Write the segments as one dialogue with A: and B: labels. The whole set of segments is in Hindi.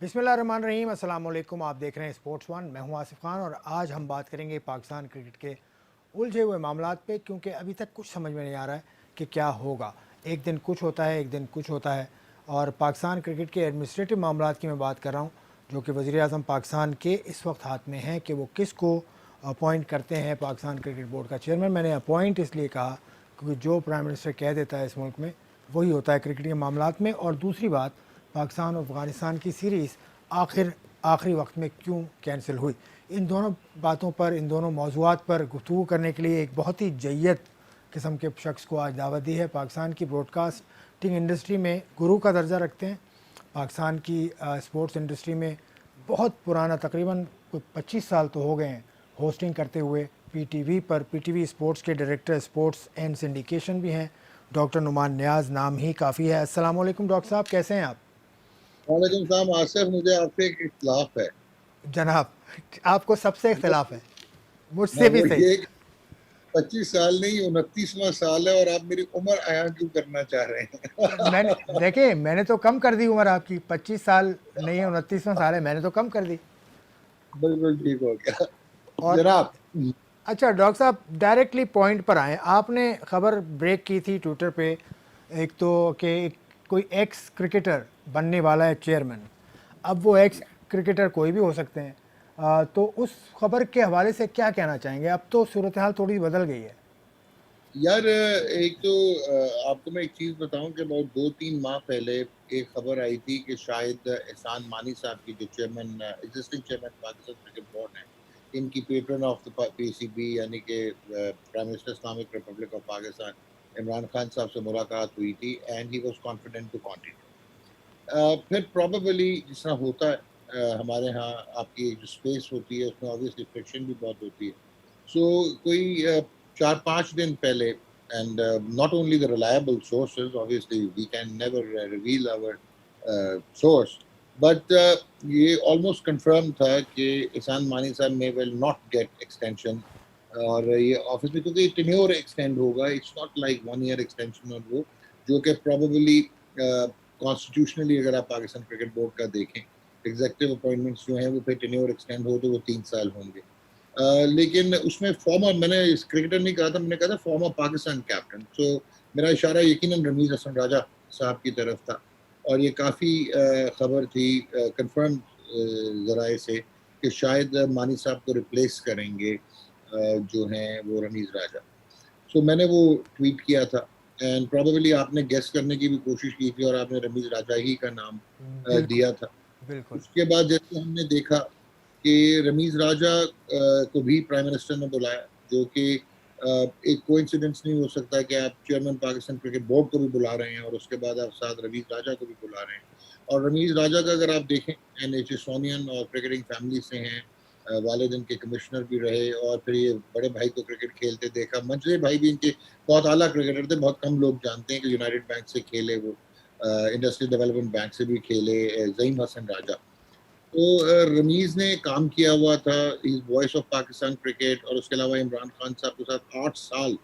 A: बिस्मिल्लाहिर्रहमानिर्रहीम, अस्सलाम वालेकुम। आप देख रहे हैं स्पोर्ट्स वन। मैं हूं आसिफ खान और आज हम बात करेंगे पाकिस्तान क्रिकेट के उलझे हुए मामलात पे, क्योंकि अभी तक कुछ समझ में नहीं आ रहा है कि क्या होगा। एक दिन कुछ होता है, एक दिन कुछ होता है। और पाकिस्तान क्रिकेट के एडमिनिस्ट्रेटिव मामलात की मैं बात कर रहा हूँ, जो कि वज़ीर आज़म पाकिस्तान के इस वक्त हाथ में हैं कि वो किस को अपॉइंट करते हैं पाकिस्तान क्रिकेट बोर्ड का चेयरमैन। मैंने अपॉइंट इसलिए कहा क्योंकि जो प्राइम मिनिस्टर कह देता है इस मुल्क में वही होता है क्रिकेट के मामलात में। और दूसरी बात, पाकिस्तान और अफ़गानिस्तान की सीरीज़ आखिरी वक्त में क्यों कैंसिल हुई। इन दोनों बातों पर, इन दोनों मौज़ूआत पर गुफ्तगू करने के लिए एक बहुत ही जय्यद किस्म के शख्स को आज दावत दी है। पाकिस्तान की ब्रॉडकास्टिंग इंडस्ट्री में गुरु का दर्जा रखते हैं। पाकिस्तान की स्पोर्ट्स इंडस्ट्री में बहुत पुराना, तकरीबन कोई 25 साल तो हो गए हैं होस्टिंग करते हुए पीटीवी पर। पीटीवी स्पोर्ट्स के डायरेक्टर स्पोर्ट्स एंड सिंडिकेशन भी हैं। डॉक्टर नुमान नियाज़ नाम ही काफ़ी है। अस्सलाम वालेकुम डॉक्टर साहब, कैसे हैं आप?
B: वालेकुम सलाम आसिफ, मुझे आपसे एक इख्तिलाफ है।
A: जनाब, आपको सबसे इख्तिलाफ है, मुझसे भी
B: वो
A: सही।
B: ये 25 साल नहीं, 29वां साल है और आप मेरी उम्र आया क्यों करना चाह रहे
A: मैंने,
B: हैं?
A: देखिए, मैंने तो कम कर दी उम्र आपकी। 25 साल नहीं है, 29वां साल है, मैंने तो कम कर दी।
B: बिल्कुल ठीक हो गया
A: और
B: जनाब।
A: अच्छा डॉक्टर साहब, डायरेक्टली पॉइंट पर आए। आपने खबर ब्रेक की थी ट्विटर पे, एक तो कि कोई एक्स क्रिकेटर बनने वाला है चेयरमैन। अब वो एक्स क्रिकेटर कोई भी हो सकते हैं। तो उस खबर के हवाले से क्या कहना चाहेंगे? अब तो सूरत हाल थोड़ी बदल गई है।
B: यार, एक तो आपको मैं एक चीज बताऊं कि बहुत 2-3 माह पहले एक खबर आई थी कि शायद एहसान मानी साहब की, जो chairman, existing chairman Pakistan cricket board है, इनकी पेट्रन ऑफ द पीसीबी यानी कि prime minister Islamic republic of Pakistan Imran Khan साहब से मुलाकात हुई थी and he was confident to continue. फिर प्रोबेबली जिस तरह होता है, हमारे यहाँ आपकी जो स्पेस होती है उसमें ऑब्वियसली फ्रिक्शन भी बहुत होती है। सो कोई 4-5 दिन पहले, and not only the reliable sources, obviously we can never reveal our source, but ये almost confirmed था कि एहसान मानी साहब may well not get extension। और ये ऑफिस में क्योंकि टेन्योर एक्सटेंड होगा, it's not like 1 year extension, और वो जो कि प्रोबेबली कॉन्स्टिट्यूशनली अगर आप पाकिस्तान क्रिकेट बोर्ड का देखें, एग्जेक्टिव अपॉइंटमेंट्स जो हैं वो फिर टेन्योर एक्सटेंड हो तो वो 3 साल होंगे। लेकिन उसमें फॉर्मर, मैंने इस क्रिकेटर नहीं कहा था, मैंने कहा था फॉर्मर पाकिस्तान कैप्टन। सो मेरा इशारा यकीनन रमीज हसन राजा साहब की तरफ था। और ये काफ़ी खबर थी कंफर्म जराए से कि शायद मानी साहब को रिप्लेस करेंगे जो हैं वो रमीज राजा। सो मैंने वो ट्वीट किया था एंड प्रोबेबली आपने गेस करने की भी कोशिश की थी और आपने रमीज राजा ही का नाम
A: बिल्कुल,
B: दिया था।
A: बिल्कुल।
B: उसके बाद जैसे हमने देखा कि रमीज राजा को भी प्राइम मिनिस्टर ने बुलाया, जो कि एक कोइंसिडेंस नहीं हो सकता कि आप चेयरमैन पाकिस्तान क्रिकेट बोर्ड को भी बुला रहे हैं और उसके बाद आप साथ रमीज राजा को भी बुला रहे हैं। और रमीज राजा का अगर आप देखें, एनएच सोनियन और क्रिकेटिंग फैमिली से हैं, वालिद इनके कमिश्नर भी रहे और फिर ये बड़े भाई को क्रिकेट खेलते देखा। मंजरे भाई भी इनके बहुत आला क्रिकेटर थे, बहुत कम लोग जानते हैं कि यूनाइटेड बैंक से खेले वो, इंडस्ट्रियल डेवलपमेंट बैंक से भी खेले, जईम हसन राजा। तो रमीज ने काम किया हुआ था, is voice of Pakistan cricket, और उसके अलावा इमरान खान साहब के साथ 8 साल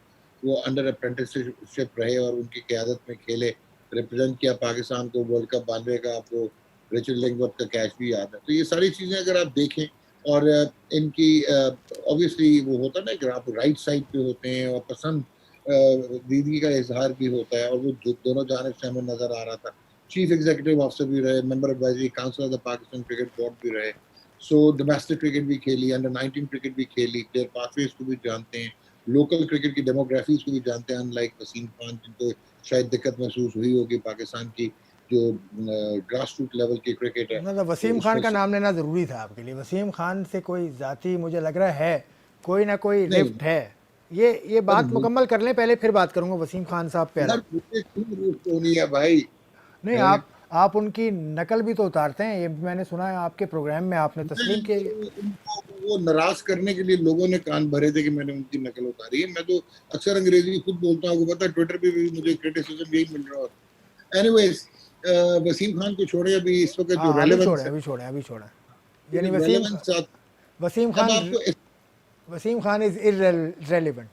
B: वो अंडर अप्रेंटिसशिप रहे और उनकी क़यादत में खेले, रिप्रेजेंट किया पाकिस्तान को वर्ल्ड कप 92 का। आपको रिचर्ड लिंगवर्थ का कैच भी याद है। तो ये सारी चीज़ें अगर आप देखें, और इनकी ऑब्वियसली वो होता है ना कि आप राइट साइड पे होते हैं और पसंद दीदी का इजहार भी होता है, और वो दोनों जानिब से हमें नज़र आ रहा था। चीफ एग्जीक्यूटिव ऑफिसर भी रहे, member advisory council of the Pakistan cricket board भी रहे। सो डोमेस्टिक क्रिकेट भी खेली, अंडर 19 क्रिकेट भी खेली, प्लेयर पाथवेज को भी जानते हैं, लोकल क्रिकेट की डेमोग्राफीज को भी जानते हैं, अनलाइक वसीम खान जिनको शायद दिक्कत महसूस हुई होगी पाकिस्तान की जो ग्रास रूट लेवल की क्रिकेट है
A: मतलब
B: तो
A: वसीम खान
B: उसमें
A: का
B: से
A: नाम लेना ज़रूरी था आपके लिए। वसीम खान से कोई ज़ाती, मुझे लग रहा है कोई ना कोई
B: नहीं।
A: रिफ्ट है। ये
B: पर
A: बात मुकम्मल कर लें पहले, फिर बात करूंगा वसीम खान साहब पे
B: यार
A: अलग।
B: मुझे क्यों रिश्त होनी है भाई?
A: नहीं,
B: हैं?
A: आप उनकी नकल भी तो उतारते हैं, ये मैंने सुना है आपके प्रोग्राम में आपने तस्लीम की।
B: नहीं, उनको वो नाराज करने के लिए लोगों ने कान भरे थे कि मैंने उनकी नकल उतारी है। मैं तो अक्सर अंग्रेजी खुद बोलता हूँ, आपको पता है, ट्विटर पे भी मुझे क्रिटिसिज्म यही मिल रहा होता है। एनीवेज, वसीम खान को छोड़े, अभी इस वक्त जो
A: हाँ, अभी छोड़ें,
B: रेलेवेंस है,
A: अभी छोड़ें, अभी छोड़ें। यानी
B: रेलेवेंस
A: वसीम
B: अब
A: खान
B: आपको
A: Wasim Khan is irrelevant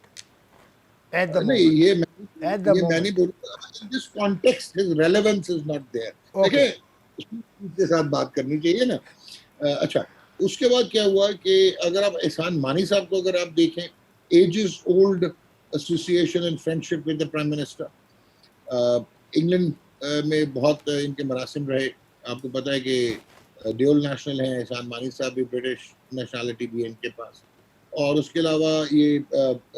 A: at the
B: नहीं,
A: मोमेंट, एट द
B: ये मैं नहीं
A: मोमेंट।
B: बोलूंगा, in this context his relevance is not there.
A: Okay,
B: देखिए, उसके साथ बात करनी चाहिए ना। अच्छा, उसके बाद क्या हुआ कि अगर आप एहसान मानी साहब को अगर आप देखें, ages old association and friendship with the prime minister, England में बहुत इनके मरासिम रहे। आपको पता है कि ड्यूल नेशनल हैं, एहसान मानी साहब भी ब्रिटिश नेशनलिटी भी है इनके पास। और उसके अलावा ये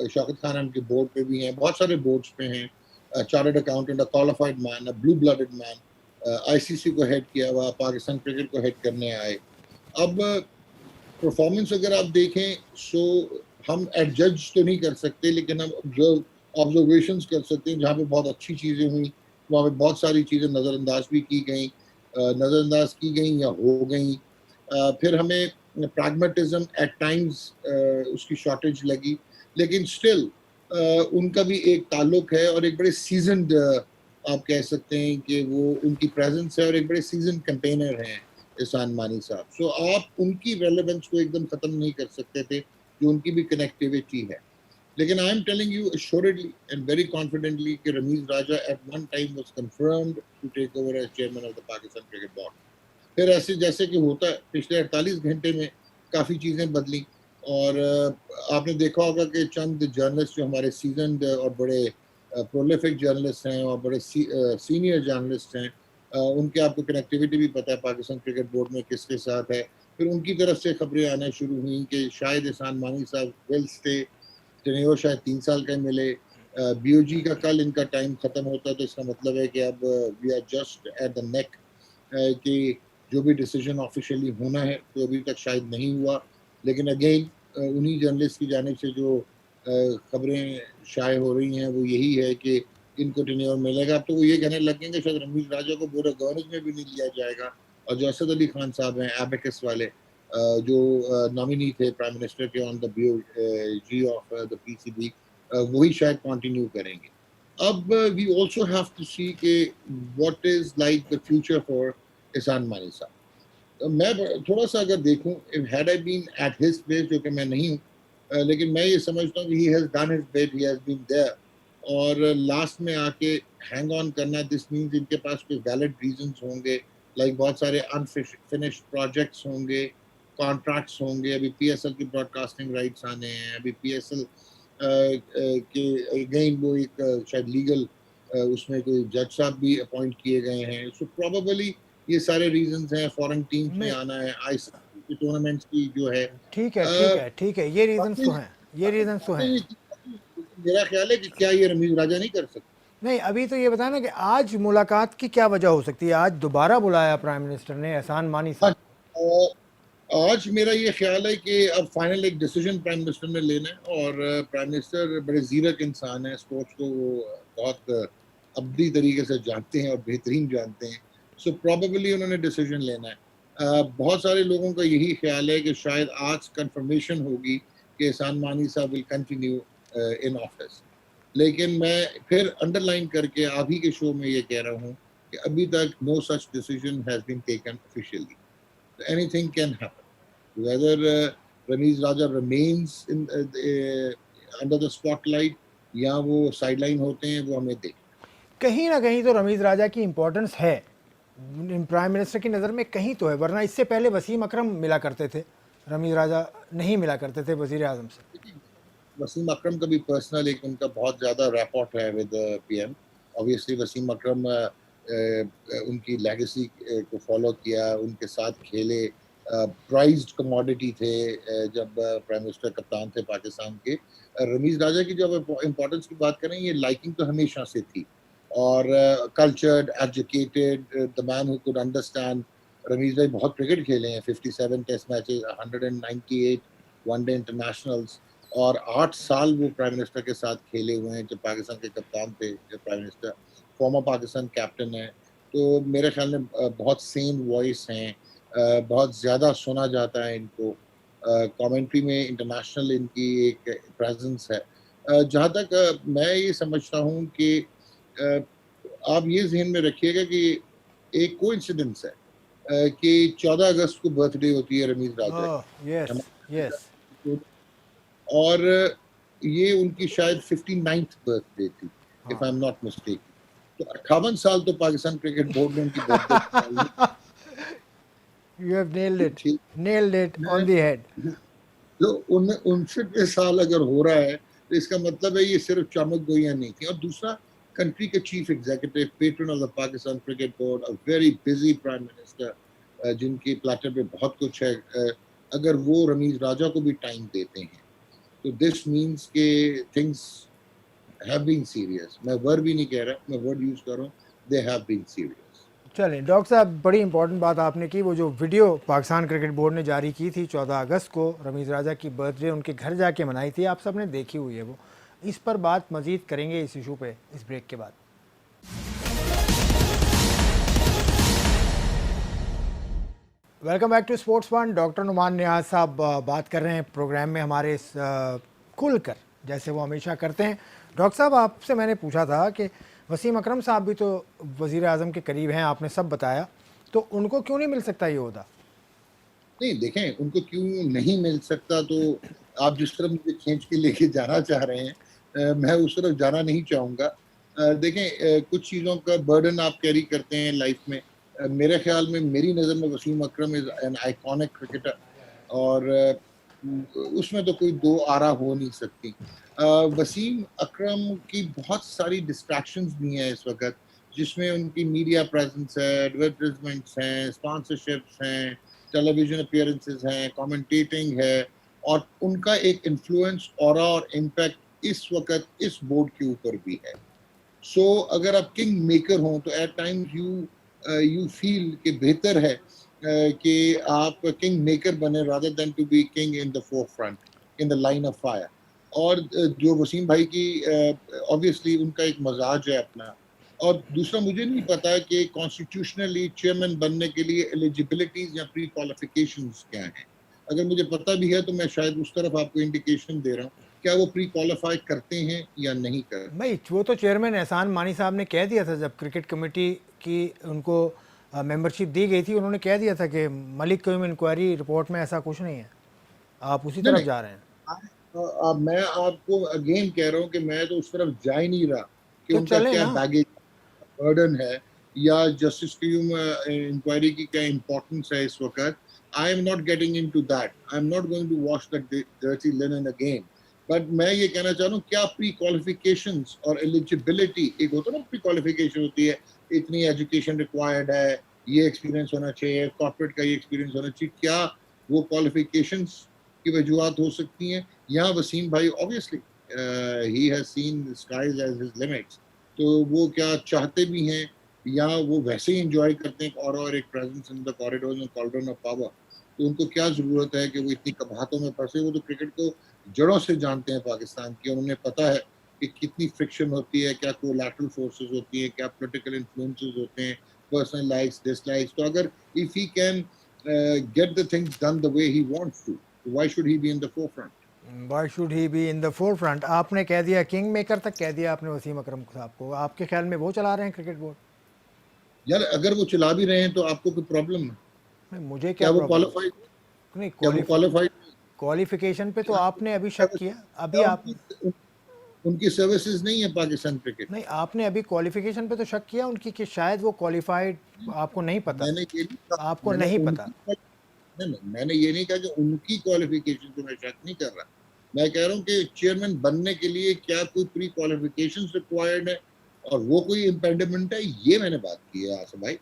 B: शौकत खान उनके बोर्ड पे भी हैं, बहुत सारे बोर्ड्स पे हैं, chartered accountant, a qualified man, a blue blooded man, ICC को हेड किया हुआ, पाकिस्तान क्रिकेट को हेड करने आए। अब परफॉर्मेंस अगर आप देखें सो हम एडजज तो नहीं कर सकते, लेकिन हम ऑब्जर्वेशंस कर सकते हैं। जहाँ पे बहुत अच्छी चीज़ें हुई, वहाँ पे बहुत सारी चीज़ें नज़रअंदाज भी की गई, नज़रअंदाज की गई या हो गई। फिर हमें प्रैग्मेटिज्म एट टाइम्स उसकी शॉर्टेज लगी, लेकिन स्टिल उनका भी एक ताल्लुक है और एक बड़े सीजनड, आप कह सकते हैं कि वो उनकी प्रेजेंस है और एक बड़े सीजन कैंपेनर हैं एहसान मानी साहब। सो आप उनकी रेलेवेंस को एकदम खत्म नहीं कर सकते थे, जो उनकी भी कनेक्टिविटी है। लेकिन I am telling you assuredly and very confidently कि Ramiz Raja at one time was confirmed to take over as chairman of the Pakistan cricket board. फिर ऐसे जैसे कि होता है, पिछले 48 घंटे में काफ़ी चीज़ें बदली। और आपने देखा होगा कि चंद जर्नलिस्ट जो हमारे सीजनड और बड़े प्रोलिफिक जर्नलिस्ट हैं और बड़े सीनियर जर्नलिस्ट हैं, उनके आपको कनेक्टिविटी भी पता है पाकिस्तान क्रिकेट बोर्ड में किसके साथ है। फिर उनकी तरफ से खबरें आना शुरू हुई कि शायद एहसान मानी साहब विल स्टे, टेन्योर शायद 3 साल का मिले। बीओजी का कल इनका टाइम खत्म होता है, तो इसका मतलब है कि अब we are just at the neck कि जो भी डिसीजन ऑफिशियली होना है तो अभी तक शायद नहीं हुआ। लेकिन अगेन उन्हीं जर्नलिस्ट की जानिब से जो खबरें शाये हो रही हैं वो यही है कि इनको टेन्योर मिलेगा। अब तो वो ये कहने लगेंगे शायद रमीज राजा को बोर्ड ऑफ गवर्नर्स में भी नहीं लिया जाएगा। और जो असद अली खान साहब हैं एबेकस वाले, जो नॉमिनी थे प्राइम मिनिस्टर के on the G of the PCB, वही शायद कंटिन्यू करेंगे। अब we also have to see कि what is like the future for Ehsan Mani साहब। मैं थोड़ा सा अगर देखूं, if had I been at his place, जो कि मैं नहीं हूं, लेकिन मैं ये समझता हूँ कि he has done his bit, he has been there. और लास्ट में आके हैंग ऑन करना, दिस मींस इनके पास कोई वैलिड रीजंस होंगे, लाइक बहुत सारे अनफिनिश्ड प्रोजेक्ट्स होंगे, कॉन्ट्रैक्ट्स होंगे। अभी पीएसएल की ब्रॉडकास्टिंग राइट्स आने हैं, अभी पीएसएल के अगेन वो एक शायद लीगल उसमें कोई जज साहब भी अपॉइंट किए गए हैं। सो प्रोबेबली ये सारे रीजंस हैं, फॉरेन टीम्स में
A: मैं
B: आना है, आईसीसी की टूर्नामेंट्स की जो है।
A: ठीक है, ठीक है, ठीक है, ये रीजंस तो
B: बातें
A: हैं, ये रीजंस तो
B: बातें
A: हैं।
B: ये की जाती हैं, लेकिन मेरा ख्याल है कि क्या ये रमीज राजा नहीं कर सकते।
A: नहीं, अभी तो ये बताया ना कि आज मुलाकात की क्या वजह हो सकती है? आज दोबारा बुलाया प्राइम मिनिस्टर ने एहसान मानी
B: हाँ,
A: साहब को।
B: आज मेरा ये ख्याल है कि अब फाइनल एक डिसीजन प्राइम मिनिस्टर ने लेना है। और प्राइम मिनिस्टर बड़े जीरक इंसान है, स्पोर्ट्स को वो बहुत अब्दी तरीके से जानते हैं और बेहतरीन जानते हैं। सो प्रोबेबली उन्होंने डिसीजन लेना है। बहुत सारे लोगों का यही ख्याल है कि शायद आज कंफर्मेशन होगी कि एहसान मानी साहब विल कंटिन्यू इन ऑफिस। लेकिन मैं फिर अंडरलाइन करके आप ही के शो में ये कह रहा हूँ कि अभी तक no such decision has been taken officially. Anything can happen. Whether Ramiz Raja remains in under the spotlight या वो साइडलाइन होते हैं, वो हमें देख।
A: कहीं ना कहीं तो रमीज राजा की इंपॉर्टेंस है प्राइम मिनिस्टर की नज़र में, कहीं तो है, वरना इससे पहले वसीम अकरम मिला करते थे, रमीज राजा नहीं मिला करते थे वजीर आजम से।
B: वसीम अकरम का भी पर्सनल एक उनका बहुत ज़्यादा रैपॉर्ट है विद पीएम। ऑब्वियसली वसीम अकरम उनकी लेगेसी को फॉलो किया, उनके साथ खेले, प्राइज्ड कमोडिटी थे जब प्राइम मिनिस्टर कप्तान थे पाकिस्तान के। रमीज राजा की जब इम्पोर्टेंस की बात करें, ये लाइकिंग तो हमेशा से थी। और cultured, educated, the man who could understand. Rameez भाई बहुत क्रिकेट खेले हैं, 57 टेस्ट मैचेस, 198 वनडे इंटरनेशनल्स। और 8 साल वो प्राइम मिनिस्टर के साथ खेले हुए हैं, जब पाकिस्तान के कप्तान थे, जब prime minister farmer Pakistan captain है। तो मेरे ख्याल में बहुत सेम वॉइस हैं, बहुत ज़्यादा सुना जाता है इनको। कमेंट्री में इंटरनेशनल इनकी एक प्रेजेंस है। जहाँ तक मैं ये समझता हूँ कि आप ये जहन में रखिएगा कि एक कोइंसिडेंस है कि 14 अगस्त को बर्थडे होती है रमीज राजा
A: ओह यस, यस।
B: की। और ये उनकी शायद 59th बर्थडे थी, इफ
A: हाँ।
B: आई एम नॉट मिस्टेकन। तो 58 साल तो पाकिस्तान क्रिकेट बोर्ड ने उनकी बर्थडे
A: You have
B: ठीक।
A: nailed it
B: मैं
A: on the head.
B: जो 59वें साल अगर हो रहा है तो इसका मतलब है ये सिर्फ चमक गोइयां नहीं थी। और दूसरा, कंट्री के chief executive, patron of the Pakistan cricket board, a very busy prime minister, जिनके प्लेटर पे बहुत कुछ है, अगर वो रमीज राजा को भी टाइम देते हैं तो दिस मीन्स के थिंग्स हैव बीन सीरियस। मैं वर्ड भी नहीं कह रहा, मैं वर्ड यूज कर रहा हूँ, दे हैव बीन सीरियस।
A: चलें डॉक्टर साहब, बड़ी इंपॉर्टेंट बात आपने की, वो जो वीडियो पाकिस्तान क्रिकेट बोर्ड ने जारी की थी 14 अगस्त को, रमीज़ राजा की बर्थडे उनके घर जाके मनाई थी, आप सब ने देखी हुई है वो। इस पर बात मज़ीद करेंगे इस इशू पे इस ब्रेक के बाद। Welcome back to sports one. Doctor Numan Niaz साहब बात कर रहे हैं प्रोग्राम में हमारे खुलकर, जैसे वो हमेशा करते हैं। डॉक्टर साहब, आपसे मैंने पूछा था कि वसीम अकरम साहब भी तो वज़ीर आज़म के करीब हैं, आपने सब बताया, तो उनको क्यों नहीं मिल सकता ये ओहदा?
B: नहीं, देखें, उनको क्यों नहीं मिल सकता, तो आप जिस तरफ मुझे खींच के लेके जाना चाह रहे हैं, मैं उस तरफ जाना नहीं चाहूँगा। देखें, कुछ चीज़ों का बर्डन आप कैरी करते हैं लाइफ में। मेरे ख्याल में, मेरी नज़र में वसीम अकरम इज़ एन आइकॉनिक क्रिकेटर, और उसमें तो कोई दो आरा हो नहीं सकती। वसीम अकरम की बहुत सारी डिस्ट्रैक्शंस भी हैं इस वक़्त, जिसमें उनकी मीडिया प्रेज़ेंस है, एडवर्टाइज़मेंट्स हैं, स्पॉन्सरशिप्स हैं, टेलीविजन अपीयरेंसेस हैं, कमेंटेटिंग है, और उनका एक इन्फ्लुएंस, ऑरा और इम्पैक्ट इस वक़्त इस बोर्ड के ऊपर भी है। सो अगर आप किंग मेकर हों तो एट टाइम्स यू फील कि बेहतर है कि आप किंग मेकर बने rather than to be king in the forefront, in the line of fire. और जो वसीम भाई की, ऑब्वियसली उनका एक मजाज है अपना। और दूसरा, मुझे नहीं पता कि कॉन्स्टिट्यूशनली चेयरमैन बनने के लिए एलिजिबिलिटीज या प्री क्वालिफिकेशंस क्या हैं। अगर मुझे पता भी है तो मैं शायद उस तरफ आपको इंडिकेशन दे रहा हूँ, क्या वो प्री क्वालिफाई करते हैं या नहीं करते।
A: भाई, वो तो चेयरमैन एहसान मानी साहब ने कह दिया था जब क्रिकेट कमेटी की उनको मेंबरशिप दी गई थी, उन्होंने कह दिया था कि मलिक क्यूम इंक्वायरी रिपोर्ट में ऐसा कुछ नहीं है। आप उसी
B: नहीं
A: तरफ
B: नहीं,
A: जा रहे हैं।
B: अब मैं आपको अगेन कह रहा हूँ कि मैं तो उस तरफ जा ही नहीं रहा कि
A: तो
B: उनका
A: चले
B: क्या
A: ना।
B: बैगेज बर्डन है, या जस्टिस क्यूम इंक्वायरी की क्या इंपॉर्टेंस है इस वक्त। I am not getting into that, I am not going to wash that dirty linen again. But मैं ये कहना चाह रहा हूँ, क्या प्री क्वालिफिकेशंस और एलिजिबिलिटी, एक होता है ना, प्री क्वालिफिकेशन होती है, इतनी एजुकेशन रिक्वायर्ड है, ये एक्सपीरियंस होना चाहिए, कॉर्पोरेट का ये एक्सपीरियंस होना चाहिए, क्या वो क्वालिफिकेशंस की वजूहत हो सकती हैं? यहाँ वसीम भाई obviously he has seen skies as his limits, तो वो क्या चाहते भी हैं, या वो वैसे ही इंजॉय करते हैं और एक presence in the corridors and corridor of power. तो उनको क्या जरूरत है कि वो इतनी कबाहतों में फंसे? वो तो क्रिकेट को जड़ों से जानते हैं पाकिस्तान की, और उन्हें पता है कि कितनी फ्रिक्शन होती है, क्या कोलैटरल फोर्सेस होती हैं, क्या पॉलिटिकल इन्फ्लुएंसेस होते हैं, पर्सनल लाइक्स डिसलाइक्स। तो अगर if he can get the things done the way he wants to, why should he be in the forefront?
A: Why should he be in the four front? आपने कह दिया, किंग मेकर तक कह दिया आपने वसीम अकरम साहब को। आपके ख्याल में वो चला रहे हैं क्रिकेट बोर्ड?
B: यार, अगर वो चला भी रहे हैं तो आपको कोई प्रॉब्लम है?
A: नहीं, मुझे क्या
B: क्या वो
A: प्रॉब्लम?
B: क्वालिफाइड?
A: नहीं,
B: क्या वो क्वालिफाइड?
A: क्वालिफिकेशन पे तो
B: क्या
A: आपने अभी शक किया। अभी
B: क्या
A: आप
B: उनकी सर्विसेज नहीं है पाकिस्तान क्रिकेट?
A: नहीं, आपने अभी क्वालिफिकेशन पे तो शक किया उनकी कि शायद वो क्वालिफाइड, आपको नहीं पता।
B: मैंने ये नहीं कहा,
A: आपको
B: मैंने
A: नहीं पता।
B: उनकी, नहीं नहीं, मैंने ये नहीं कहा कि उनकी क्वालिफिकेशन पे मैं शक नहीं कर रहा। मैं कह रहा हूँ कि चेयरमैन बनने के लिए क्या कोई प्री क्वालिफिकेशन रिक्वायर्ड है, और वो कोई इम्पेडिमेंट है, ये मैंने बात की है आसिफ भाई।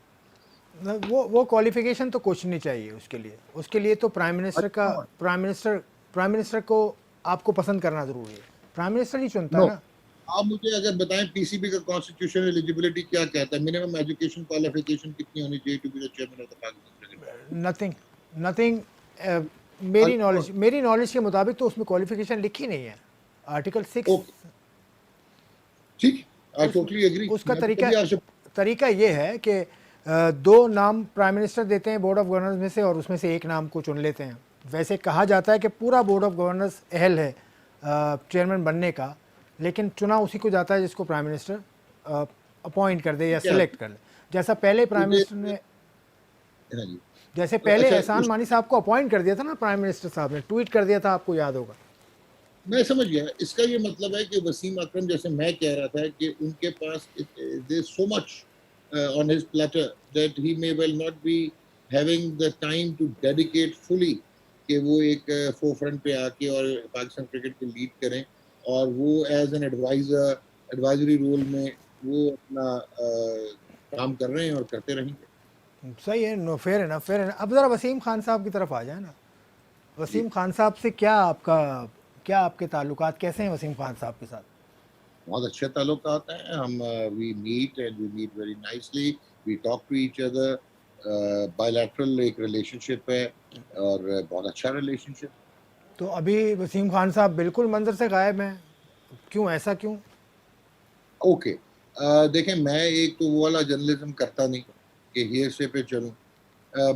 A: वो क्वालिफिकेशन तो कुछ नहीं चाहिए उसके लिए। उसके लिए तो प्राइम मिनिस्टर को आपको पसंद करना ज़रूरी है। प्राइम मिनिस्टर ही चुनता
B: नो,
A: है ना।
B: आप मुझे अगर बताएं पीसीबी का कॉन्स्टिट्यूशन एलिजिबिलिटी क्या कहता है, मिनिमम एजुकेशन क्वालिफिकेशन कितनी होनी चाहिए to be the chairman of the Pakistan cricket
A: nothing, nothing.
B: Board?
A: मेरी नॉलेज के मुताबिक तो उसमें क्वालिफिकेशन लिखी नहीं है। आर्टिकल 6
B: ओके, ठीक, आई
A: उस
B: टोटली एग्री।
A: उसका
B: मैं तो तभी आपसे,
A: तरीका ये है कि दो नाम प्राइम मिनिस्टर देते हैं बोर्ड ऑफ गवर्नर्स में से, और उसमें से एक नाम को चुन लेते हैं। वैसे कहा जाता है कि पूरा बोर्ड ऑफ गवर्नर्स अहल है चेयरमैन बनने का, लेकिन चुना उसी को जाता है जिसको प्राइम मिनिस्टर अपॉइंट कर दे या
B: क्या
A: सिलेक्ट कर ले। जैसा पहले प्राइम
B: मुझे,
A: मिनिस्टर ने,
B: हाँ जी,
A: जैसे पहले
B: अच्छा
A: एहसान
B: उस,
A: मानी साहब को अपॉइंट कर दिया था ना प्राइम मिनिस्टर साहब ने, ट्वीट कर दिया था, आपको याद होगा।
B: मैं समझ गया। इसका ये मतलब है कि वसीम अकरम, जैसे मैं कह रहा था कि उनके पास there so much on his platter that he may well not be having the time to dedicate fully कि वो एक फोरफ्रंट पे आके और पाकिस्तान क्रिकेट को लीड करें, और वो as an adviser, advisory role में वो अपना काम कर रहे हैं और करते रहेंगे।
A: सही है, नो फेयर है ना, फेयर है ना। अब ज़रा वसीम खान साहब की तरफ आ जाए ना।
B: जी,
A: वसीम खान साहब से क्या आपके ताल्लुकात कैसे हैं वसीम खान साहब के साथ?
B: बहुत अच्छे ताल्लुकात हैं। हम we meet and we meet very nicely, we talk to each other, bilateral एक रिलेशनशिप है, और बहुत अच्छा रिलेशनशिप।
A: तो अभी वसीम खान साहब बिल्कुल मंजर से गायब हैं, क्यों, ऐसा क्यों?
B: ओके, देखें, मैं एक तो वो वाला जर्नलिज्म करता नहीं कि हियरसे पे चलूं,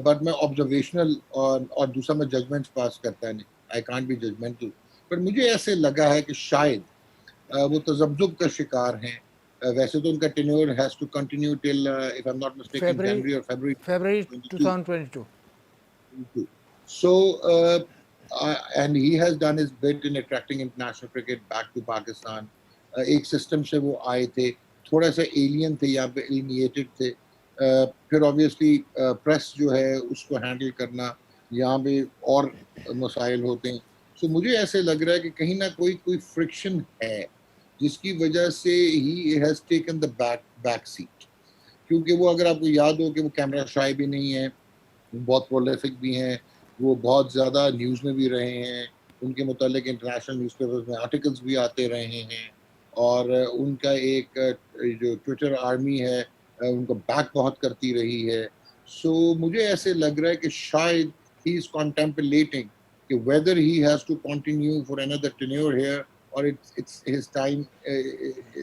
B: बट मैं ऑब्जर्वेशनल, और दूसरा मैं जजमेंट्स पास करता नहीं। I can't be judgemental. पर मुझे ऐसे लगा है कि शायद वो तजब्जुब का शिकार हैं। वैसे तो उनका tenure has to continue till, if I am not mistaken,
A: February
B: January और February
A: February
B: 22।
A: 2022।
B: So, and he has done his bit in attracting international cricket back to Pakistan. एक सिस्टम से वो आए थे, थोड़ा सा एलियन थे, यहाँ पे एलिनिएटेड थे। फिर ऑब्वियसली प्रेस जो है उसको हैंडल करना, यहाँ पे और मसाइल होते हैं। सो मुझे ऐसे लग रहा है कि कहीं ना कोई कोई फ्रिक्शन है, जिसकी वजह से he has taken the back seat. क्योंकि वो, अगर आपको याद हो, कि वो कैमरा शाय भी नहीं है, बहुत प्रोलिफिक भी हैं, वो बहुत ज़्यादा न्यूज़ में भी रहे हैं, उनके मुतालिक इंटरनेशनल न्यूज़पेपर्स में आर्टिकल्स भी आते रहे हैं, और उनका एक जो ट्विटर आर्मी है, उनको बैक बहुत करती रही है। सो मुझे ऐसे लग रहा है कि शायद ही इज़ कॉन्टेम्पलेटिंग कि whether he has to continue for another tenure here, और it's his time,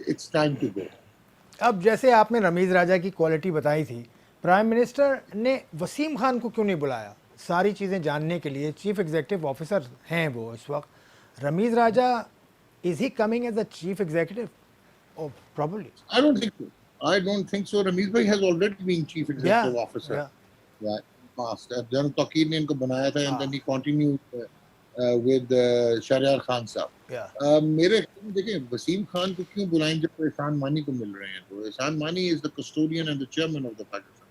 B: it's time to go.
A: अब जैसे आपने रमीज़ राजा की क्वालिटी बताई थी, प्राइम मिनिस्टर ने वसीम खान को क्यों नहीं बुलाया सारी चीज़ें जानने के लिए? चीफ एग्जीक्यूटिव ऑफिसर हैं वो इस वक्त। Ramiz Raja, is he coming as the chief executive? Oh probably.
B: I don't think so. I don't think so. Ramiz bhai has already been chief
A: या
B: executive officer.
A: या
B: Yeah, past. General Taqir ने इनको बनाया था, and
A: हाँ
B: then he continued with Shahryar Khan साहब।
A: या
B: मेरे ख्याल में देखें, वसीम खान को क्यों बुलाएं जब एहसान मानी को मिल रहे हैं? तो एहसान मानी is the custodian and the chairman of the Pakistan.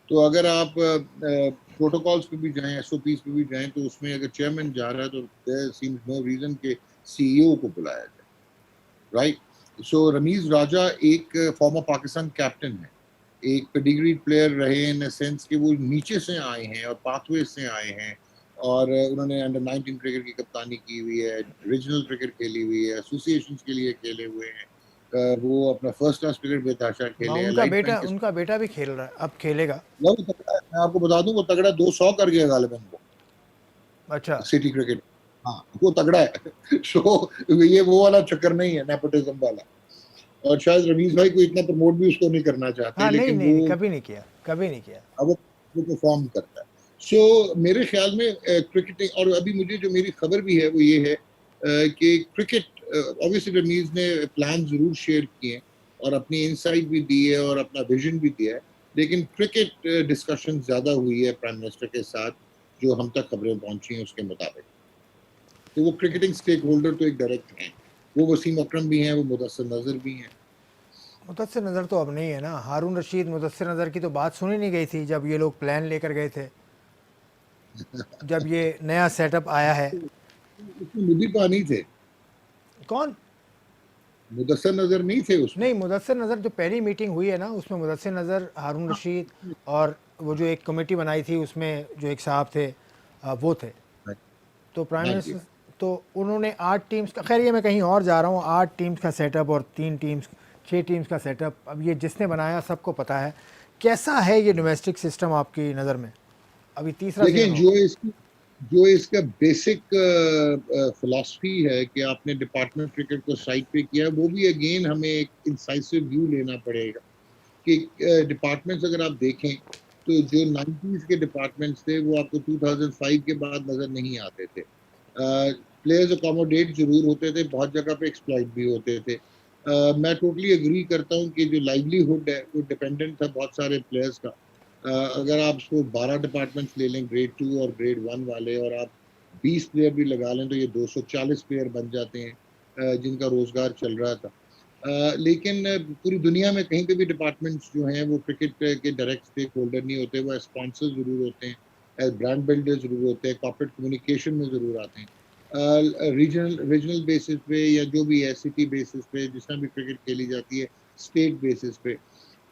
B: तो अगर आप प्रोटोकॉल्स पे भी जाएं, एसओपीज पे भी जाएं, तो उसमें अगर चेयरमैन जा रहा है तो देयर सीम्स नो रीजन के सीईओ को बुलाया जाए, राइट? सो रमीज राजा एक फॉर्मर पाकिस्तान कैप्टन है, एक पेडिग्री प्लेयर रहे, इन द सेंस कि वो नीचे से आए हैं और पाथवे से आए हैं, और उन्होंने अंडर 19 क्रिकेट की कप्तानी की हुई है, रीजनल क्रिकेट खेली हुई है, एसोसिएशंस के लिए खेले हुए हैं। वो अपना फर्स्ट क्लास क्रिकेट बेताशा
A: हाँ,
B: खेले हैं, लाइफ टाइम के।
A: उनका बेटा भी खेल रहा है, अब खेलेगा।
B: वो तगड़ा है, मैं आपको बता दूं, वो तगड़ा 200 कर गया गालिबन वो,
A: अच्छा।
B: City cricket. हाँ, वो तगड़ा है। सो ये वो वाला चक्कर नहीं है नेपोटिज्म वाला, और शायद रमीज भाई को इतना प्रमोट भी उसको नहीं करना चाहते,
A: हाँ, नहीं
B: लेकिन
A: नहीं नहीं,
B: वो
A: कभी नहीं किया, कभी नहीं किया।
B: अब वो परफॉर्म करता है। सो मेरे ख्याल में क्रिकेटिंग, और अभी मुझे जो मेरी खबर भी है वो ये है कि क्रिकेट, ऑब्वियसली रमीज ने प्लान जरूर शेयर किए हैं और अपनी इनसाइट भी दी है और अपना विजन भी दिया है, लेकिन क्रिकेट डिस्कशन ज्यादा हुई है प्राइम मिनिस्टर के साथ, जो हम तक खबरें पहुंची हैं उसके मुताबिक। तो वो क्रिकेटिंग स्टेक होल्डर तो एक डायरेक्ट हैं, वो वसीम अकरम भी हैं, वो मुदस्सिर नजर भी हैं।
A: मुदस्सिर नज़र तो अब नहीं है ना। हारून रशीद, मुदस्सिर नज़र की तो बात सुनी नहीं गई थी जब ये लोग प्लान लेकर गए थे, जब ये नया सेटअप आया है।
B: उसमें मुदीर पानी थे,
A: कौन?
B: मुदस्सिर नजर नहीं थे उसमें।
A: नहीं, मुदस्सिर नज़र जो पहली मीटिंग हुई है ना, उसमें मुदस्सिर नज़र, हारून रशीद, और वो जो एक कमेटी बनाई थी उसमें जो एक साहब थे, वो थे। तो प्राइम
B: हाँ जी।
A: मिनिस्टर, तो उन्होंने 8 टीम्स का, खैर ये मैं कहीं और जा रहा हूँ, 8 टीम्स का सेटअप और 3 टीम्स, 6 टीम्स का सेटअप। अब ये जिसने बनाया सबको पता है कैसा है ये डोमेस्टिक सिस्टम आपकी नज़र में। अभी तीसरा सीज़न
B: देखें,
A: होगा।
B: जो इसका बेसिक फिलॉसफी है कि आपने डिपार्टमेंट क्रिकेट को साइड पे किया, वो भी अगेन हमें एक इंसाइसिव व्यू लेना पड़ेगा कि डिपार्टमेंट्स अगर आप देखें, तो जो 90s के डिपार्टमेंट्स थे वो आपको 2005 के बाद नजर नहीं आते थे। प्लेयर्स अकोमोडेट जरूर होते थे, बहुत जगह पे एक्सप्लॉइट भी होते थे। मैं टोटली एग्री करता हूँ कि जो लाइवलीहुड है वो डिपेंडेंट था बहुत सारे प्लेयर्स का। अगर आप उसको 12 डिपार्टमेंट्स ले लें, ग्रेड 2 और ग्रेड 1 वाले, और आप 20 प्लेयर भी लगा लें, तो ये 240 प्लेयर बन जाते हैं जिनका रोजगार चल रहा था। लेकिन पूरी दुनिया में कहीं पे भी डिपार्टमेंट्स जो हैं वो क्रिकेट के डायरेक्ट स्टेक होल्डर नहीं होते, वो स्पॉन्सर ज़रूर होते हैं, ब्रांड बिल्डर ज़रूर होते हैं, कॉर्पोरेट कम्युनिकेशन में ज़रूर आते हैं। रीजनल रीजनल बेसिस पे या जो भी है सिटी बेसिस पे जिस तरह भी क्रिकेट खेली जाती है, स्टेट बेसिस पे,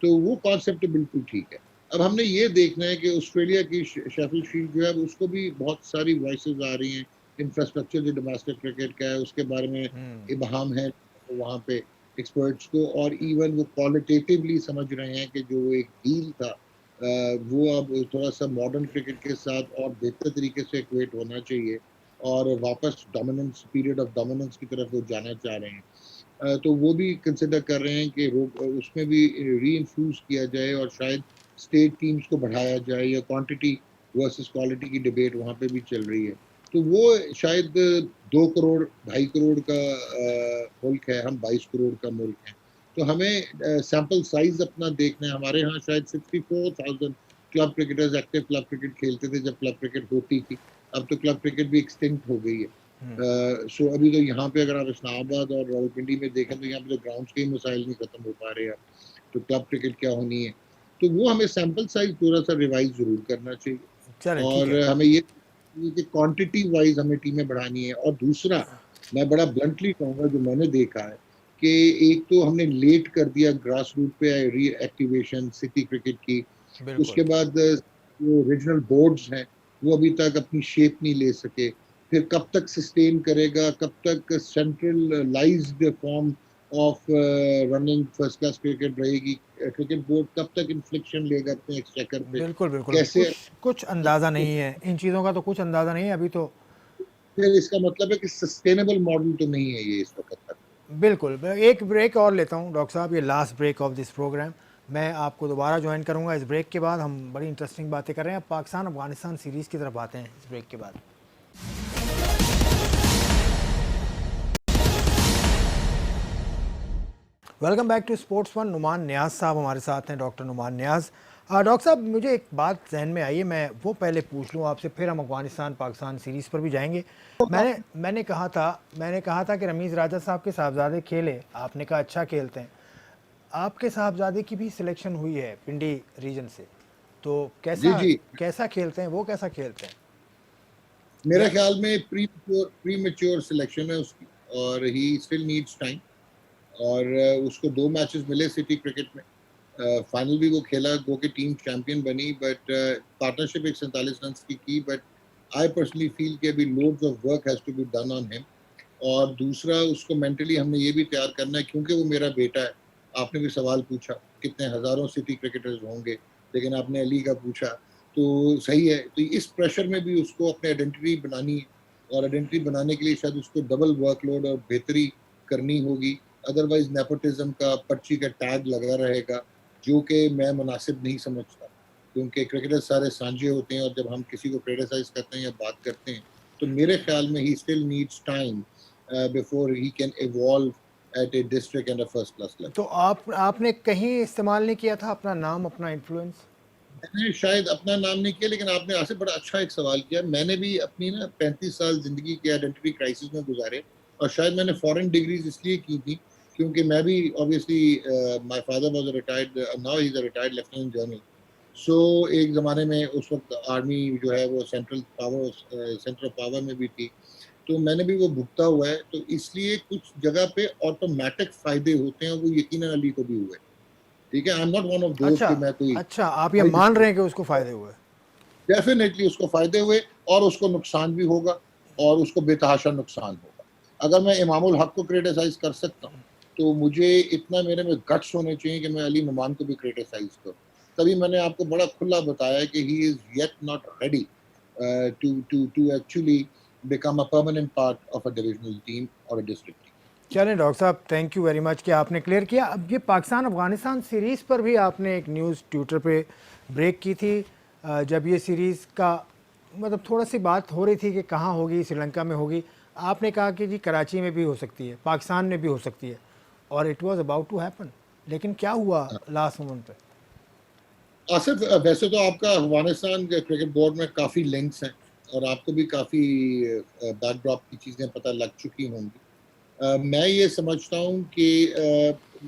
B: तो वो कॉन्सेप्ट बिल्कुल ठीक है। अब हमने ये देखना है कि ऑस्ट्रेलिया की शेफील्ड शील्ड जो है उसको भी बहुत सारी वॉइसेस आ रही हैं, इंफ्रास्ट्रक्चर जो डोमेस्टिक क्रिकेट का है उसके बारे में
A: हम्म।
B: इबहम है वहाँ पे एक्सपर्ट्स को, और इवन वो क्वालिटेटिवली समझ रहे हैं कि जो एक डील था वो अब थोड़ा सा मॉडर्न क्रिकेट के साथ और बेहतर तरीके से इक्वेट होना चाहिए और वापस डोमिनेंस पीरियड ऑफ डोमिनेंस की तरफ वो जाना चाह रहे हैं। तो वो भी कंसिडर कर रहे हैं कि उसमें भी री इन्फ्यूज किया जाए और शायद स्टेट टीम्स को बढ़ाया जाए, या क्वांटिटी वर्सेस क्वालिटी की डिबेट वहाँ पे भी चल रही है। तो वो शायद 2 करोड़ 2.5 करोड़ का मुल्क है, हम 22 करोड़ का मुल्क है। तो हमें सैंपल साइज अपना देखना है। हमारे यहाँ शायद 64,000 club cricketers active club cricket खेलते थे जब क्लब क्रिकेट होती थी। अब तो क्लब क्रिकेट भी एक्सटिंक्ट हो गई है। सो अभी तो यहाँ पे अगर आप इस्लामाबाद और रावलपिंडी में देखें तो यहाँ पे तो ग्राउंड्स के ही मसाइल नहीं खत्म हो पा रहे हैं। तो क्लब क्रिकेट क्या होनी है, तो वो हमें सैंपल साइज थोड़ा सा रिवाइज जरूर करना चाहिए।
A: चलें, ठीक
B: और
A: है।
B: हमें ये कि क्वांटिटी वाइज हमें टीमें बढ़ानी है। और दूसरा, मैं बड़ा ब्लंटली कहूँगा जो मैंने देखा है कि एक तो हमने लेट कर दिया ग्रास रूट पे रीएक्टिवेशन सिटी क्रिकेट की।
A: बिल्कुल।
B: उसके बाद जो रीजनल बोर्ड्स हैं वो अभी तक अपनी शेप नहीं ले सके। फिर कब तक सस्टेन करेगा, कब तक centralised form of running first class cricket रहेगी, क्रिकेट बोर्ड कब तक इन्फ्लिक्शन लेगा अपने एक्सचेकर पे,
A: बिल्कुल, बिल्कुल।
B: कैसे।
A: कुछ कुछ अंदाज़ा नहीं है, इन चीज़ों का तो कुछ अंदाज़ा नहीं है अभी तो।
B: फिर इसका मतलब है कि सस्टेनेबल मॉडल तो नहीं है ये इस वक्त तक।
A: बिल्कुल, मैं एक ब्रेक और लेता हूँ डॉक्टर साहब, ये last break of this programme. मैं आपको दोबारा जॉइन करूँगा इस ब्रेक के बाद। हम बड़ी इंटरेस्टिंग बातें कर रहे हैं। अब पाकिस्तान अफ़गानिस्तान सीरीज़ की तरफ आते हैं इस ब्रेक के बाद। Welcome back to sports one. Numan Niaz साहब हमारे साथ हैं, डॉक्टर नुमान न्याज। डॉक्टर साहब, मुझे एक बात जहन में आई है, मैं वो पहले पूछ लूँ आपसे, फिर हम अफगानिस्तान पाकिस्तान सीरीज़ पर भी जाएंगे। मैंने कहा था कि रमीज़ राजा साहब के साहबजादे खेले, आपने कहा अच्छा खेलते हैं। आपके साहबजादे की भी सिलेक्शन हुई है पिंडी रीजन से, तो
B: जी
A: कैसा
B: जी,
A: कैसा खेलते हैं वो, कैसा खेलते हैं?
B: मेरा
A: या
B: ख्याल में प्री मेच्योर सिलेक्शन है उसकी, और ही स्टिल नीड्स टाइम। और उसको 2 मैचेस मिले सिटी क्रिकेट में। फाइनल भी वो खेला, गो के टीम चैंपियन बनी, बट पार्टनरशिप एक 47 रन की। बट आई पर्सनली फील कि अभी loads of work has to be done on him. और दूसरा, उसको मेंटली हमने ये भी तैयार करना है, क्योंकि वो मेरा बेटा है। आपने भी सवाल पूछा कितने हजारों सिटी क्रिकेटर्स होंगे, लेकिन आपने अली का पूछा, तो सही है। तो इस प्रेशर में भी उसको अपने आइडेंटिटी बनानी है, और आइडेंटिटी बनाने के लिए शायद उसको डबल वर्कलोड और बेहतरी करनी होगी। अदरवाइज नेपोटिज्म का पर्ची का टैग लगा रहेगा, जो कि मैं मुनासिब नहीं समझता, क्योंकि क्रिकेटर सारे सांझे होते हैं, और जब हम किसी को क्रिटिसाइज करते हैं या बात करते हैं, तो मेरे ख्याल में he still needs time before he can evolve at a district and a first class level.
A: तो आपने कहीं इस्तेमाल नहीं किया था अपना नाम, अपना इन्फ्लुएंस?
B: मैंने शायद अपना नाम नहीं किया, लेकिन आपने आपसे बड़ा अच्छा एक सवाल किया। मैंने भी अपनी ना 35 साल जिंदगी के आइडेंटिटी क्राइसिस में गुजारे, और शायद मैंने फॉरेन डिग्रीज इसलिए की थी क्योंकि मैं भी obviously, my father was a retired, now he is a retired lieutenant general. So एक ज़माने में उस वक्त आर्मी जो है वो सेंटर ऑफ पावर में भी थी, तो मैंने भी वो भुगता हुआ है। तो इसलिए कुछ जगह पे ऑटोमेटिक फ़ायदे होते हैं, वो यकीनन अली को भी हुए। ठीक है, आई am not one of those
A: अच्छा,
B: कि मैं कोई
A: अच्छा, आप ये मान रहे हैं कि उसको फ़ायदे हुए?
B: डेफिनेटली उसको फ़ायदे हुए, और उसको नुकसान भी होगा, और उसको बेतहाशा नुकसान होगा। अगर मैं इमामुल हक को क्रिटिसाइज़ कर सकता हूँ, तो मुझे इतना मेरे में गट्स होने चाहिए कि मैं अली नुमान को भी क्रिटिसाइज़ करूँ। तभी मैंने आपको बड़ा खुला बताया कि he is yet not ready to actually become a permanent part of a divisional team or a district team.
A: चलें डॉक्टर साहब, थैंक यू वेरी मच कि आपने क्लियर किया। अब ये पाकिस्तान अफ़गानिस्तान सीरीज़ पर भी आपने एक न्यूज़ ट्विटर पे ब्रेक की थी। जब ये सीरीज़ का मतलब थोड़ा सी बात हो रही थी कि कहाँ होगी, श्रीलंका में होगी, आपने कहा कि जी कराची में भी हो सकती है, पाकिस्तान में भी हो सकती है, और it was about to happen. लेकिन क्या हुआ लास्ट मोमेंट पे?
B: आसिफ, वैसे तो आपका अफगानिस्तान के क्रिकेट बोर्ड में काफ़ी लिंक्स हैं, और आपको भी काफ़ी बैकड्रॉप की चीज़ें पता लग चुकी होंगी। मैं ये समझता हूँ कि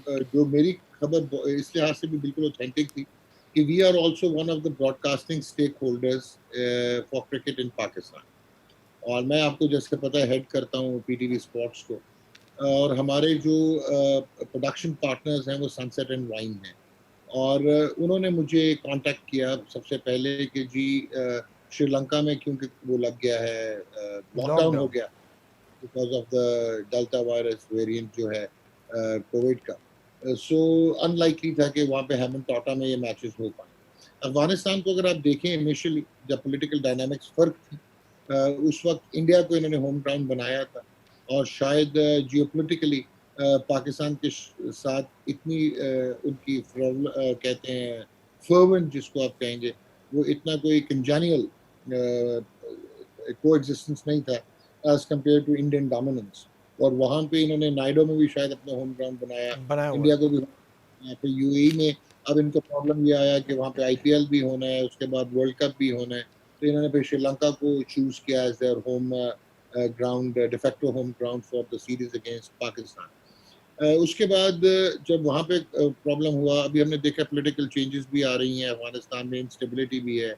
B: जो मेरी खबर इस लिहाज से भी बिल्कुल ऑथेंटिक थी कि we are also one of the broadcasting stakeholders for cricket in Pakistan. और मैं आपको जैसे पता है हेड करता हूँ पीटीवी स्पोर्ट्स को, और हमारे जो प्रोडक्शन पार्टनर्स हैं वो सनसेट एंड वाइन हैं। और उन्होंने मुझे कांटेक्ट किया सबसे पहले कि जी श्रीलंका में क्योंकि वो लग गया है, लॉकडाउन हो
A: लॉकडाउन।
B: गया because of the delta virus variant जो है कोविड का। सो अनलाइकली था कि वहाँ पे हेमन टोटा में ये मैचेस हो पाए। अफगानिस्तान को अगर आप देखें इनिशियली जब पॉलिटिकल डायनामिक्स फर्क थी, उस वक्त इंडिया को इन्होंने होम टाउन बनाया था, और शायद जियोपॉलिटिकली पाकिस्तान के साथ इतनी उनकी कहते हैं फर्वेंट जिसको आप कहेंगे, वो इतना कोई कंजेनियल को एग्जिस्टेंस नहीं था as compare to Indian dominance. और वहाँ पे इन्होंने नाइडो में भी शायद अपना होम ग्राउंड बनाया,
A: बनाया हुआ
B: इंडिया
A: है।
B: को भी यहाँ पे यूएई में। अब इनको प्रॉब्लम ये आया कि वहाँ पे आईपीएल भी होना है, उसके बाद वर्ल्ड कप भी होना है, तो इन्होंने फिर श्रीलंका को चूज किया as their home ground, de facto home ground for the series against Pakistan. उसके बाद जब वहाँ पे प्रॉब्लम हुआ, अभी हमने देखा पॉलिटिकल चेंजेस भी आ रही हैं अफगानिस्तान में, इंस्टेबिलिटी भी है,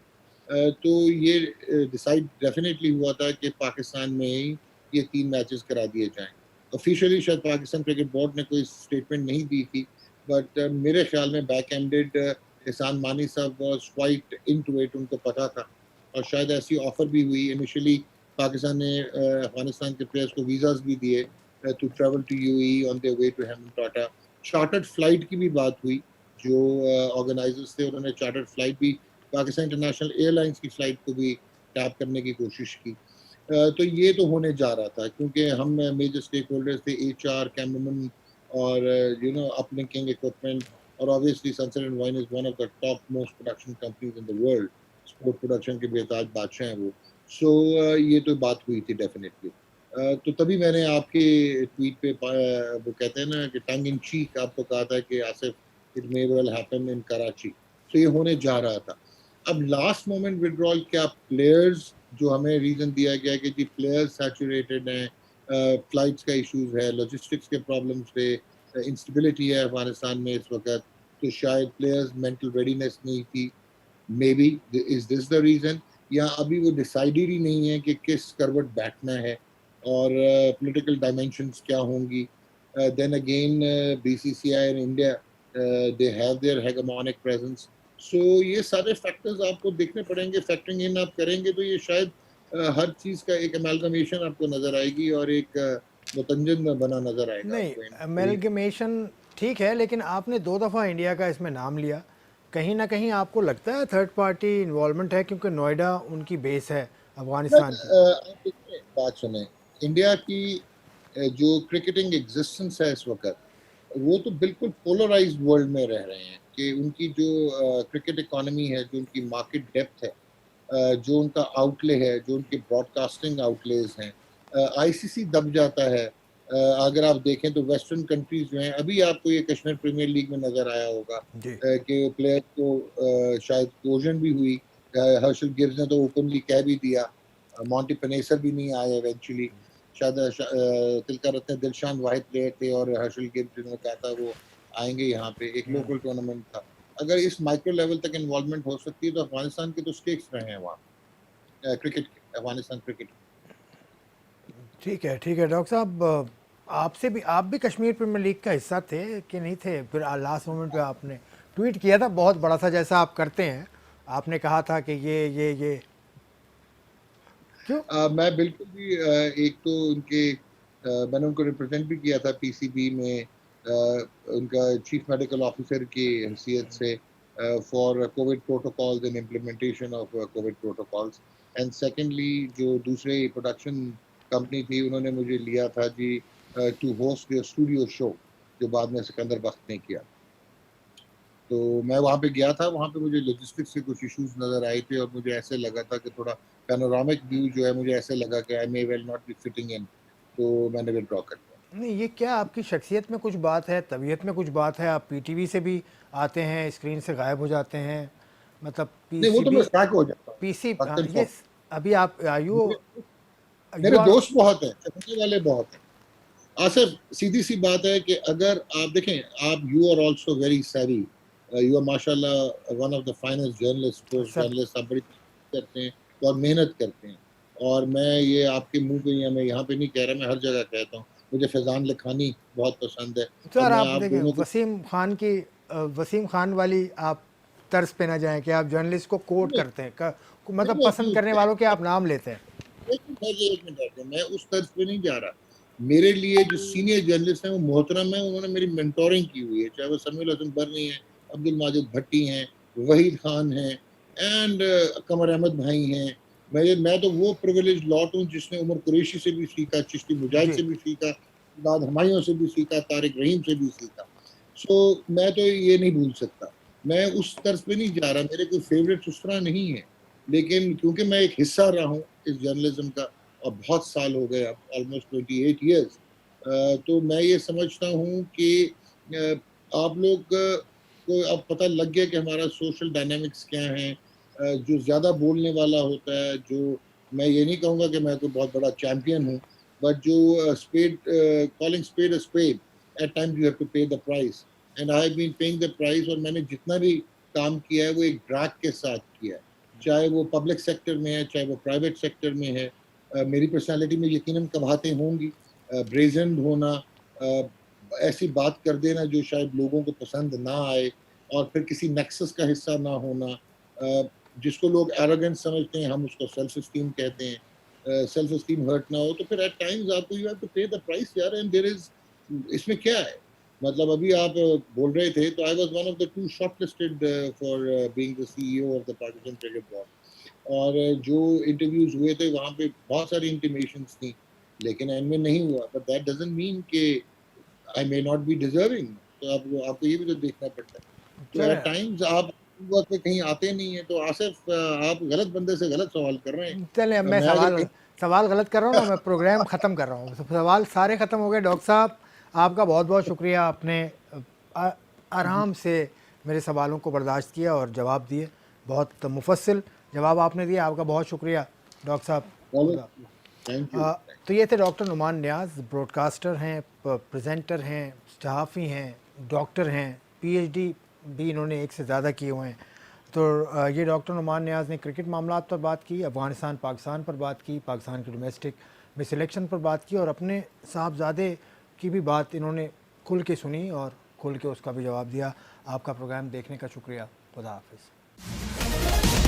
B: तो ये डिसाइड डेफिनेटली हुआ था कि पाकिस्तान में ही ये 3 मैचेस करा दिए जाएं। ऑफिशियली शायद पाकिस्तान क्रिकेट बोर्ड ने कोई स्टेटमेंट नहीं दी थी, बट मेरे ख्याल में बैक एंडेड एहसान मानी साहब वाज क्वाइट इनटू इट, उनको पता था, और शायद ऐसी ऑफर भी हुई इनिशियली। पाकिस्तान ने अफगानिस्तान के प्लेयर्स को वीज़ाज भी दिए to travel to UAE on their way to Hambantota. Chartered flight की भी बात हुई, जो ऑर्गेनाइजर्स थे उन्होंने चार्टर्ड फ्लाइट भी पाकिस्तान इंटरनेशनल एयरलाइंस की फ्लाइट को भी टैप करने की कोशिश की। तो ये तो होने जा रहा था क्योंकि हम मेजर स्टेक होल्डर्स थे, एचआर, कैमरामैन, और अपलिंकिंग इक्विपमेंट, और obviously sunset and wine is one of the top most production companies in the world. Sport production के बेताज बादशाह हैं वो। सो ये तो बात हुई थी डेफिनेटली। तो तभी मैंने आपके ट्वीट पे वो कहते हैं ना कि टंग इन चीक आपको कहा था कि Asif, it may well happen in Karachi. तो ये होने जा रहा था। अब लास्ट मोमेंट विड्रॉल, क्या प्लेयर्स, जो हमें रीजन दिया गया कि जी प्लेयर्स सैचुरेटेड हैं, फ्लाइट्स का इश्यूज है, लॉजिस्टिक्स के प्रॉब्लम्स थे, इंस्टेबिलिटी है अफगानिस्तान में इस वक्त, तो शायद प्लेयर्स मेंटल रेडीनेस नहीं थी। Maybe is this the reason, या अभी वो डिसाइडेड ही नहीं है कि किस करवट बैठना है, और पॉलिटिकल डायमेंशंस क्या होंगी। Then again BCCI in India, they have their hegemonic presence. So ये सारे फैक्टर्स आपको देखने पड़ेंगे, फैक्टरिंग इन आप करेंगे तो ये शायद हर चीज का एक अमेलगमेशन आपको नजर आएगी, और एक मुतंजन बना नजर आएगा
A: नहीं,
B: आपको पूरी।
A: अमेलगमेशन ठीक है, लेकिन आपने 2 दफ़ा इंडिया का इसमें नाम लिया। कहीं ना कहीं आपको लगता है थर्ड पार्टी इन्वॉल्वमेंट है, क्योंकि नोएडा उनकी बेस है अफगानिस्तान की।
B: आप देखिए, बात सुने, इंडिया की जो क्रिकेटिंग एग्जिस्टेंस है इस वक्त, वो तो बिल्कुल पोलराइज्ड वर्ल्ड में रह रहे हैं कि उनकी जो क्रिकेट इकोनॉमी है, जो उनकी मार्केट डेप्थ है, जो उनका आउटले है, जो उनके ब्रॉडकास्टिंग आउटलेज हैं, आईसीसी दब जाता है। अगर आप देखें तो वेस्टर्न कंट्रीज जो हैं, अभी आपको ये कश्मीर प्रीमियर लीग में नजर आया होगा
A: जी।
B: कि प्लेयर को शायद क्लोजन भी हुई। हर्षल गिब्स ने तो ओपनली कह भी दिया, मॉन्टी पनेसर भी नहीं आए इवेंचुअली। शायद तिलका रत्न दिलशान वाहिद प्लेयर थे, और हर्षल गिब्स जिन्होंने कहा था वो आएंगे यहाँ पे, एक लोकल टूर्नामेंट था। अगर इस माइक्रो लेवल तक इन्वॉल्वमेंट हो सकती है तो अफगानिस्तान के तो स्टेक्स रहे हैं वहाँ क्रिकेट के, अफगानिस्तान क्रिकेट।
A: ठीक है, ठीक है डॉक्टर साहब, आपसे भी, आप भी कश्मीर प्रीमियर लीग का हिस्सा थे कि नहीं थे? फिर लास्ट मोमेंट पे आपने ट्वीट किया था बहुत बड़ा सा, जैसा आप करते हैं। आपने कहा था कि ये क्यों?
B: मैं बिल्कुल भी एक तो उनके मैंने उनको रिप्रेजेंट भी किया था पीसीबी में, उनका चीफ मेडिकल ऑफिसर की हैसियत से, for covid protocols and implementation of covid protocols. And secondly जो दूसरे प्रोडक्शन कंपनी थी, उन्होंने मुझे लिया था जी to host their studio show, जो बाद में सिकंदर बख्त ने किया। तो मैं वहाँ पे गया था, वहाँ पे मुझे लॉजिस्टिक्स के कुछ इश्यूज नज़र आए थे, और मुझे ऐसे लगा था कि थोड़ा पैनोरामिक व्यू जो है, मुझे ऐसे लगा कि I may well not be fitting in, तो मैंने विड्रॉ कर दिया।
A: नहीं, ये क्या आपकी शख्सियत में कुछ बात है, तबीयत में कुछ बात है? आप पीटीवी से भी आते हैं, स्क्रीन से गायब हो जाते हैं, मतलब
B: नहीं, वो तो मैं
A: पीसीबी,
B: स्टैक हो जाता हूँ,
A: पीसी,
B: फर्स्ट एंड
A: ये
B: फॉरमोस्ट।
A: अभी आप यू
B: मेरे
A: यू
B: मेरे
A: आर
B: दोस्त बहुत हैं, चलने वाले बहुत हैं। आसिफ, सीधी सी बात है कि अगर आप देखें, आप यू आर ऑल्सो वेरी सेवी, यू आर माशाल्लाह one of the finest journalist, sports
A: sir
B: journalist, आप बड़ी करते हैं और मेहनत करते हैं। और मैं ये आपके मुंह पे या मैं यहाँ पे नहीं कह रहा, मैं हर जगह कहता हूँ, मुझे फैजान लखानी बहुत पसंद है। और
A: सर
B: मैं
A: आप
B: आप
A: देखें
B: दोनों को
A: वसीम खान की वसीम खान वाली आप तर्ज पे ना जाएं कि आप जर्नलिस्ट को कोट
B: नहीं
A: करते हैं मतलब
B: नहीं
A: पसंद करने
B: नहीं,
A: वालों के आप नाम लेते हैं।
B: एक मिनट आते हैं, मैं उस तर्ज पे नहीं जा रहा। मेरे लिए जो सीनियर जर्नलिस्ट हैं वो मोहतरम है, उन्होंने मेरी मेंटोरिंग की हुई है, चाहे वो समीउल हसन बर्नी है, अब्दुल माजिद भट्टी हैं, वहीद खान हैं, एंड कमर अहमद भाई हैं। मैं तो वो प्रिविलेज लॉट हूँ जिसने उमर कुरैशी से भी सीखा, चिश्ती मुजाहिद
A: जी
B: से भी सीखा, बाद हुमायूं से भी सीखा, तारिक रहीम से भी सीखा। सो मैं तो ये नहीं भूल सकता। मैं उस तर्ज पे नहीं जा रहा, मेरे कोई फेवरेट उस तरह नहीं है। लेकिन क्योंकि मैं एक हिस्सा रहा हूँ इस जर्नलिज्म का, और बहुत साल हो गए, अब ऑलमोस्ट 28 ईयर्स, तो मैं ये समझता हूँ कि आप लोग को अब पता लग गया कि हमारा सोशल डायनामिक्स क्या है। जो ज़्यादा बोलने वाला होता है, जो, मैं ये नहीं कहूँगा कि मैं कोई बहुत बड़ा चैम्पियन हूँ, बट जो spade calling spade a spade, at times you have to pay the price, and I have been paying the price. और मैंने जितना भी काम किया है वो एक ड्रैग के साथ किया है, चाहे वो पब्लिक सेक्टर में है, चाहे वो प्राइवेट सेक्टर में है। मेरी पर्सनालिटी में यकीनन कबाहतें होंगी, ब्रेजेंड होना, ऐसी बात कर देना जो शायद लोगों को पसंद ना आए, और फिर किसी नेक्सस का हिस्सा ना होना, जिसको लोग एरोगेंस समझते हैं, हम उसको सेल्फ स्टीम कहते हैं। सेल्फ स्टीम हर्ट ना हो तो फिर एट टाइम्स आपको you have to pay the price यार, एंड देयर इज, इसमें क्या है। मतलब अभी आप बोल रहे थे, तो I was one of the two shortlisted for being the CEO of the Pakistan cricket board. और जो इंटरव्यूज हुए थे वहां पे बहुत सारी इंटीमेशंस थी, लेकिन एंड में नहीं हुआ, बट दैट डजंट मीन कि I may not be deserving. तो आपको ये भी तो देखना पड़ता है। तो एट
A: सर
B: टाइम्स आप वक्त पे कहीं आते नहीं है, तो आसिफ आप गलत बंदे से गलत सवाल कर रहे
A: चले अब
B: हैं।
A: मैं
B: मैं अगर
A: सवाल
B: कहीं
A: सवाल गलत कर रहा हूँ ना, मैं प्रोग्राम ख़त्म कर रहा हूँ, सवाल सारे ख़त्म हो गए। डॉक्टर साहब आपका बहुत बहुत शुक्रिया, आपने आ- आराम से मेरे सवालों को बर्दाश्त किया और जवाब दिए, बहुत मुफस्सिल जवाब आपने दिया, आपका बहुत शुक्रिया डॉक्टर साहब। खुदा।
B: Thank you.
A: तो ये थे डॉक्टर नुमान नियाज़, ब्रॉडकास्टर हैं, प्रेजेंटर हैं, सहाफ़ी हैं, डॉक्टर हैं, पीएचडी भी इन्होंने एक से ज़्यादा किए हुए हैं। तो ये डॉक्टर नुमान नियाज़ ने क्रिकेट मामलात पर बात की, अफ़गानिस्तान पाकिस्तान पर बात की, पाकिस्तान के डोमेस्टिक में सिलेक्शन पर बात की, और अपने साहबजादे की भी बात इन्होंने खुल के सुनी और खुल के उसका भी जवाब दिया। आपका प्रोग्राम देखने का शुक्रिया। खुदा हाफिज़।